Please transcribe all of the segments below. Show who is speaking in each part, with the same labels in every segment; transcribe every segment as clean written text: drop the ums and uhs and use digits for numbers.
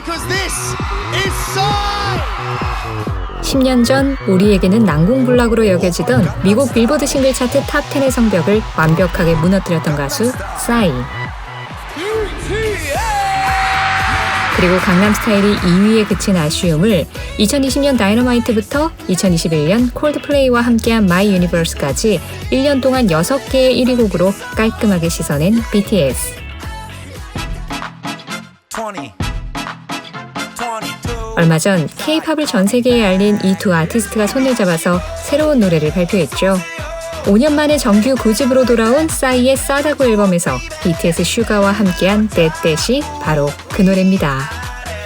Speaker 1: because this is Psy!
Speaker 2: 10년 전 우리에게는 난공불락으로 여겨지던 미국 빌보드 싱글 차트 탑 10의 성벽을 완벽하게 무너뜨렸던 가수 싸이. 그리고 강남스타일이 2위에 그친 아쉬움을 2020년 다이너마이트부터 2021년 콜드플레이와 함께한 마이 유니버스까지 1년 동안 6개의 1위 곡으로 깔끔하게 씻어낸 BTS. 얼마 전 K-팝을 전 세계에 알린 이 두 아티스트가 손을 잡아서 새로운 노래를 발표했죠. 5년 만에 정규 9집으로 돌아온 싸이의 싸다구 앨범에서 BTS 슈가와 함께한 떼떼시 바로 그 노래입니다.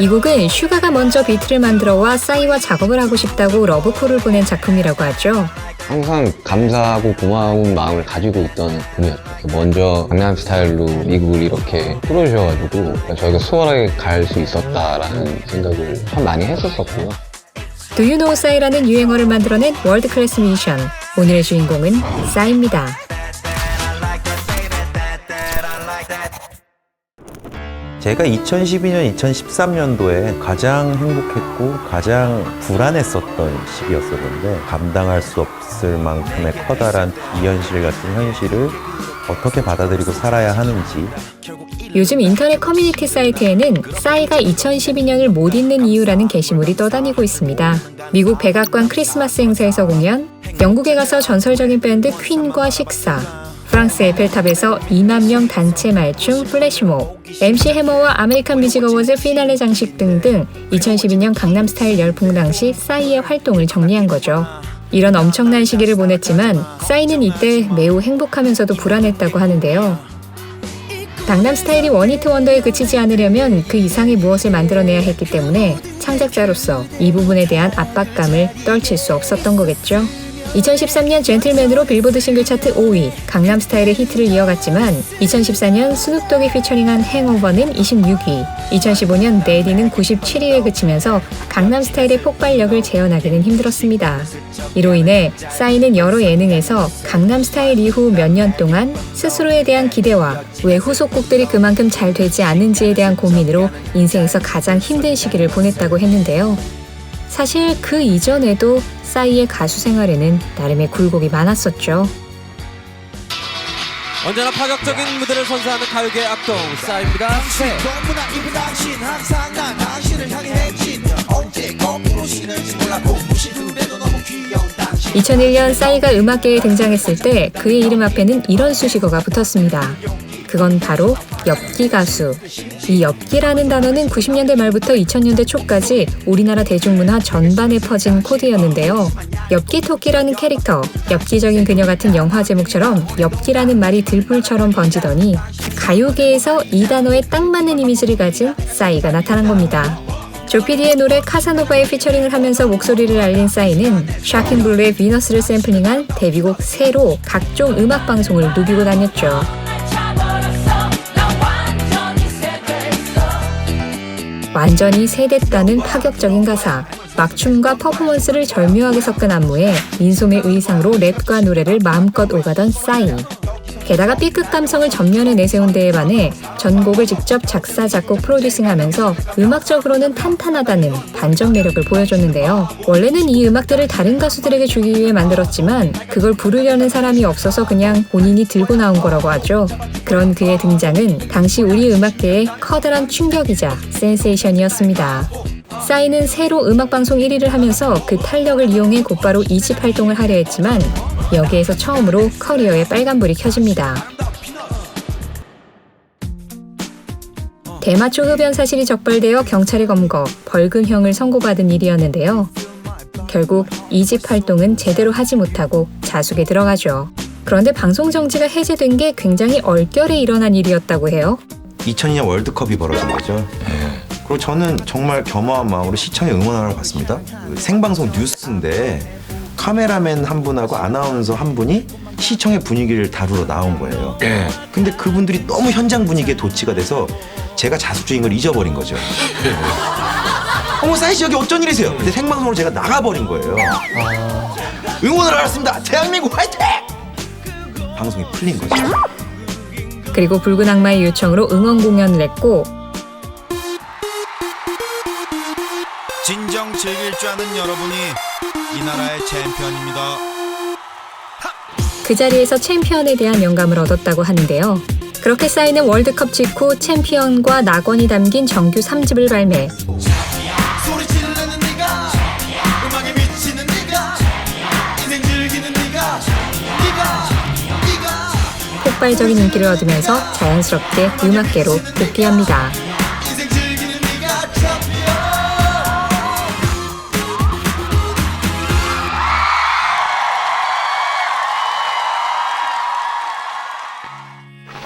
Speaker 2: 이 곡은 슈가가 먼저 비트를 만들어와 싸이와 작업을 하고 싶다고 러브콜을 보낸 작품이라고 하죠.
Speaker 3: 항상 감사하고 고마운 마음을 가지고 있던 분이었죠. 먼저 강남스타일로 미국을 이렇게 풀어주셔가지고 저희가 수월하게 갈 수 있었다라는 생각을 참 많이 했었었고요.
Speaker 2: Do You Know 싸이라는 유행어를 만들어낸 월드 클래스 뮤지션. 오늘의 주인공은 싸이입니다.
Speaker 4: 제가 2012년, 2013년도에 가장 행복했고 가장 불안했었던 시기였었는데 감당할 수 없을 만큼의 커다란 비현실 같은 현실을 어떻게 받아들이고 살아야 하는지.
Speaker 2: 요즘 인터넷 커뮤니티 사이트에는 싸이가 2012년을 못 잊는 이유라는 게시물이 떠다니고 있습니다. 미국 백악관 크리스마스 행사에서 공연, 영국에 가서 전설적인 밴드 퀸과 식사, 프랑스 에펠탑에서 2만 명 단체 말춤 플래시몹, MC 해머와 아메리칸 뮤직 어워즈 피날레 장식 등등 2012년 강남스타일 열풍 당시 싸이의 활동을 정리한 거죠. 이런 엄청난 시기를 보냈지만 싸이는 이때 매우 행복하면서도 불안했다고 하는데요. 강남스타일이 원히트 원더에 그치지 않으려면 그 이상의 무엇을 만들어내야 했기 때문에 창작자로서 이 부분에 대한 압박감을 떨칠 수 없었던 거겠죠. 2013년 젠틀맨으로 빌보드 싱글 차트 5위, 강남스타일의 히트를 이어갔지만 2014년 스눕독이 피처링한 행오버는 26위, 2015년 데디는 97위에 그치면서 강남스타일의 폭발력을 재현하기는 힘들었습니다. 이로 인해 싸이는 여러 예능에서 강남스타일 이후 몇 년 동안 스스로에 대한 기대와 왜 후속곡들이 그만큼 잘 되지 않는지에 대한 고민으로 인생에서 가장 힘든 시기를 보냈다고 했는데요. 사실 그 이전에도 싸이의 가수 생활에는 나름의 굴곡이 많았었죠.
Speaker 5: 언제나 파격적인 무대를 선사하는 가요계의 악동 싸이입니다.
Speaker 1: 너무나 이쁜 당신 항상 난 당신을 향해 행진 언제 거꾸로 쉬는지 몰라 무시해도 너무 귀여운 당신
Speaker 2: 2001년 싸이가 음악계에 등장했을 때 그의 이름 앞에는 이런 수식어가 붙었습니다. 그건 바로 엽기 가수. 이 엽기라는 단어는 90년대 말부터 2000년대 초까지 우리나라 대중문화 전반에 퍼진 코드였는데요. 엽기 토끼라는 캐릭터, 엽기적인 그녀 같은 영화 제목처럼 엽기라는 말이 들불처럼 번지더니 가요계에서 이 단어에 딱 맞는 이미지를 가진 싸이가 나타난 겁니다. 조피디의 노래 카사노바에 피처링을 하면서 목소리를 알린 싸이는 샤킹블루의 비너스를 샘플링한 데뷔곡 새로 각종 음악방송을 누비고 다녔죠. 완전히 세됐다는 파격적인 가사, 막춤과 퍼포먼스를 절묘하게 섞은 안무에 민소매 의상으로 랩과 노래를 마음껏 오가던 싸이. 게다가 B급 감성을 전면에 내세운 데에 반해 전곡을 직접 작사, 작곡, 프로듀싱하면서 음악적으로는 탄탄하다는 반전 매력을 보여줬는데요. 원래는 이 음악들을 다른 가수들에게 주기 위해 만들었지만 그걸 부르려는 사람이 없어서 그냥 본인이 들고 나온 거라고 하죠. 그런 그의 등장은 당시 우리 음악계의 커다란 충격이자 센세이션이었습니다. 싸이는 새로 음악방송 1위를 하면서 그 탄력을 이용해 곧바로 2집 활동을 하려 했지만 여기에서 처음으로 커리어에 빨간불이 켜집니다. 대마초 흡연 사실이 적발되어 경찰에 검거, 벌금형을 선고받은 일이었는데요. 결국 2집 활동은 제대로 하지 못하고 자숙에 들어가죠. 그런데 방송 정지가 해제된 게 굉장히 얼결에 일어난 일이었다고 해요.
Speaker 6: 2002년 월드컵이 벌어진 거죠. 그리고 저는 정말 겸허한 마음으로 시청에 응원하러 갔습니다. 그 생방송 뉴스인데 카메라맨 한 분하고 아나운서 한 분이 시청의 분위기를 다루러 나온 거예요. 근데 그분들이 너무 현장 분위기에 도취가 돼서 제가 자숙주의인 걸 잊어버린 거죠. 어머 싸이 씨 여기 어쩐 일이세요? 근데 생방송으로 제가 나가버린 거예요. 응원하러 왔습니다. 대한민국 화이팅! 방송이 풀린 거죠.
Speaker 2: 그리고 붉은 악마의 요청으로 응원 공연을 했고
Speaker 1: 진정 즐길 줄 아는 여러분이 이 나라의 챔피언입니다.
Speaker 2: 그 자리에서 챔피언에 대한 영감을 얻었다고 하는데요. 그렇게 싸이는 월드컵 직후 챔피언과 낙원이 담긴 정규 3집을 발매.
Speaker 1: 소리 지르는 네가 음악에 미치는 네가 인생 즐기는 네가
Speaker 2: 폭발적인 인기를 얻으면서 자연스럽게 음악계로 복귀합니다.
Speaker 1: 인생 즐기는 네가 챔피언.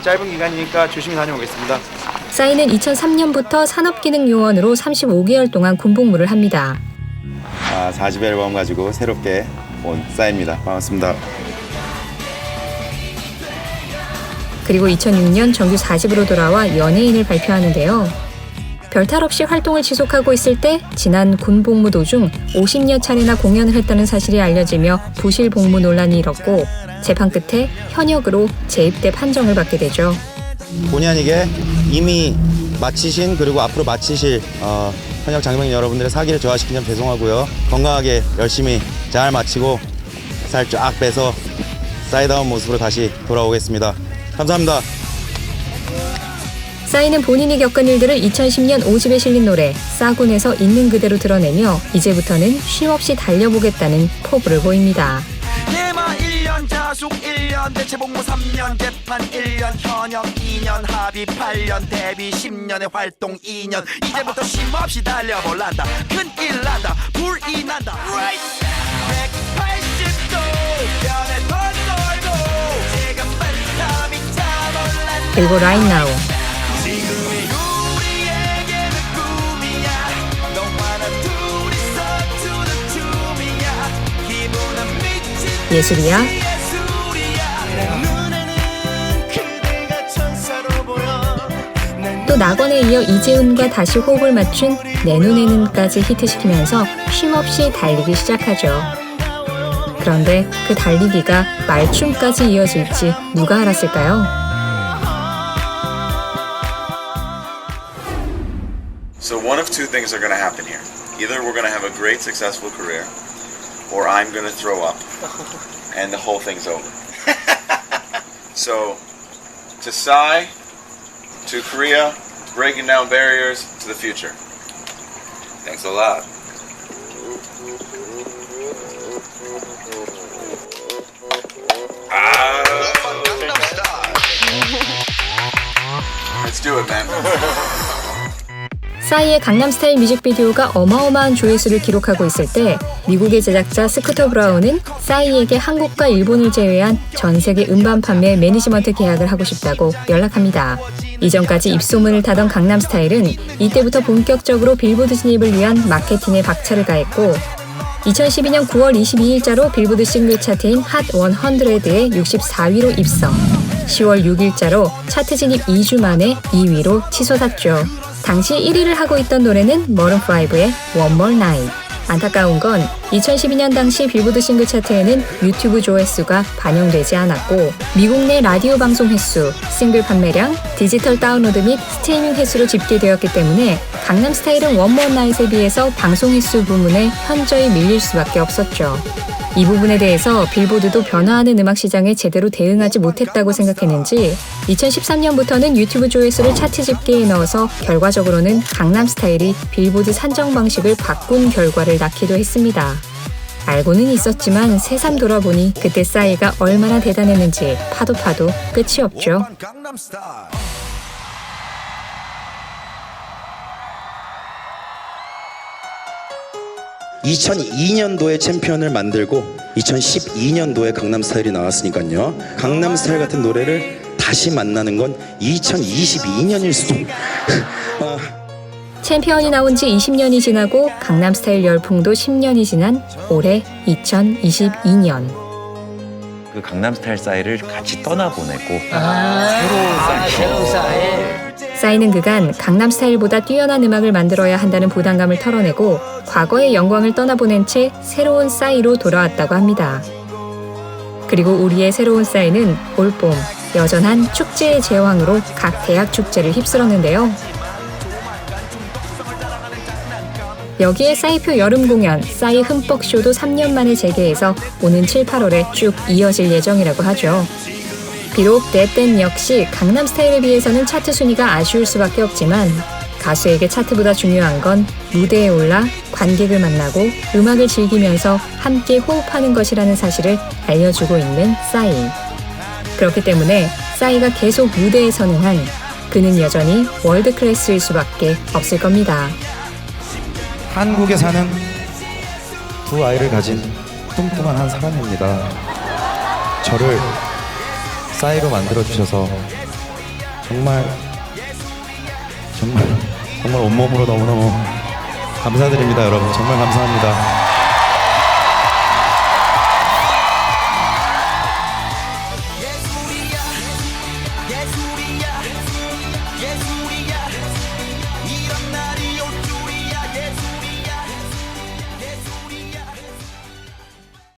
Speaker 7: 짧은 기간이니까 조심히 다녀오겠습니다.
Speaker 2: 싸이는 2003년부터 산업기능요원으로 35개월 동안 군복무를 합니다.
Speaker 7: 4집 앨범 가지고 새롭게 온 싸이입니다. 반갑습니다.
Speaker 2: 그리고 2006년 정규 4집으로 돌아와 연예인을 발표하는데요. 별탈 없이 활동을 지속하고 있을 때 지난 군복무 도중 50여 차례나 공연을 했다는 사실이 알려지며 부실 복무 논란이 일었고 재판 끝에 현역으로 재입대 판정을 받게 되죠.
Speaker 7: 본의 아니게 이미 마치신 그리고 앞으로 마치실 현역 장병 여러분들의 사기를 저하시킨 점 죄송하고요. 건강하게 열심히 잘 마치고 살 쫙 빼서 싸이다운 모습으로 다시 돌아오겠습니다. 감사합니다.
Speaker 2: 싸이는 본인이 겪은 일들을 2010년 5집에 실린 노래 싸군에서 있는 그대로 드러내며 이제부터는 쉼없이 달려보겠다는 포부를 보입니다.
Speaker 1: 예마 1년 자숙 1년 대체 복무 3년 재판 1년 현역 2년 합의 8년 데뷔 10년의 활동 2년 이제부터 쉼없이 달려볼란다 큰일 난다 불이 난다 right 180도 변해 더 돌고 지금 빨리 미쳐볼란다
Speaker 2: 그리고 Right Now
Speaker 1: 지금의 우리에게는 꿈이야 너와 나 둘이서 to the 춤이야 기분은 미친
Speaker 2: 예술이야 또 낙원에 이어 이재훈과 다시 호흡을 맞춘 내 눈에는까지 히트시키면서 쉼없이 달리기 시작하죠. 그런데 그 달리기가 말춤까지 이어질지 누가 알았을까요?
Speaker 8: So one of two things are going to happen here. Either we're going to have a great successful career or I'm going to throw up and the whole thing's over. So to Psy, to Korea, breaking down barriers to the future. Thanks a lot. Let's do it, man.
Speaker 2: 싸이의 강남스타일 뮤직비디오가 어마어마한 조회수를 기록하고 있을 때 미국의 제작자 스쿠터 브라운은 싸이에게 한국과 일본을 제외한 전 세계 음반 판매 매니지먼트 계약을 하고 싶다고 연락합니다. 이전까지 입소문을 타던 강남스타일은 이때부터 본격적으로 빌보드 진입을 위한 마케팅에 박차를 가했고 2012년 9월 22일자로 빌보드 싱글 차트인 핫 100에 64위로 입성 10월 6일자로 차트 진입 2주 만에 2위로 치솟았죠. 당시 1위를 하고 있던 노래는 머른5의 One More Night. 안타까운 건 2012년 당시 빌보드 싱글 차트에는 유튜브 조회수가 반영되지 않았고 미국 내 라디오 방송 횟수, 싱글 판매량, 디지털 다운로드 및 스트리밍 횟수로 집계되었기 때문에 강남스타일은 One More Night에 비해서 방송 횟수 부문에 현저히 밀릴 수밖에 없었죠. 이 부분에 대해서 빌보드도 변화하는 음악 시장에 제대로 대응하지 못했다고 생각했는지 2013년부터는 유튜브 조회수를 차트 집계에 넣어서 결과적으로는 강남스타일이 빌보드 산정 방식을 바꾼 결과를 낳기도 했습니다. 알고는 있었지만 새삼 돌아보니 그때 싸이가 얼마나 대단했는지 파도 끝이 없죠.
Speaker 9: 2002년도에 챔피언을 만들고 2012년도에 강남스타일이 나왔으니까요. 강남스타일 같은 노래를 다시 만나는 건 2022년일 수도.
Speaker 2: 챔피언이 나온 지 20년이 지나고 강남스타일 열풍도 10년이 지난 올해 2022년.
Speaker 4: 그 강남스타일 싸이를 같이 떠나보내고
Speaker 5: 새로운 싸이.
Speaker 2: 싸이는 그간 강남스타일보다 뛰어난 음악을 만들어야 한다는 부담감을 털어내고 과거의 영광을 떠나보낸 채 새로운 싸이로 돌아왔다고 합니다. 그리고 우리의 새로운 싸이는 올봄 여전한 축제의 제왕으로 각 대학 축제를 휩쓸었는데요. 여기에 싸이표 여름 공연, 싸이 흠뻑 쇼도 3년 만에 재개해서 오는 7, 8월에 쭉 이어질 예정이라고 하죠. 비록 내땐 역시 강남스타일에 비해서는 차트 순위가 아쉬울 수밖에 없지만 가수에게 차트보다 중요한 건 무대에 올라 관객을 만나고 음악을 즐기면서 함께 호흡하는 것이라는 사실을 알려주고 있는 싸이. 그렇기 때문에 싸이가 계속 무대에 서는 한 그는 여전히 월드 클래스일 수밖에 없을 겁니다.
Speaker 7: 한국에 사는 두 아이를 가진 뚱뚱한 한 사람입니다. 저를 싸이로 만들어주셔서 정말 온몸으로 너무너무 감사드립니다, 여러분. 정말 감사합니다.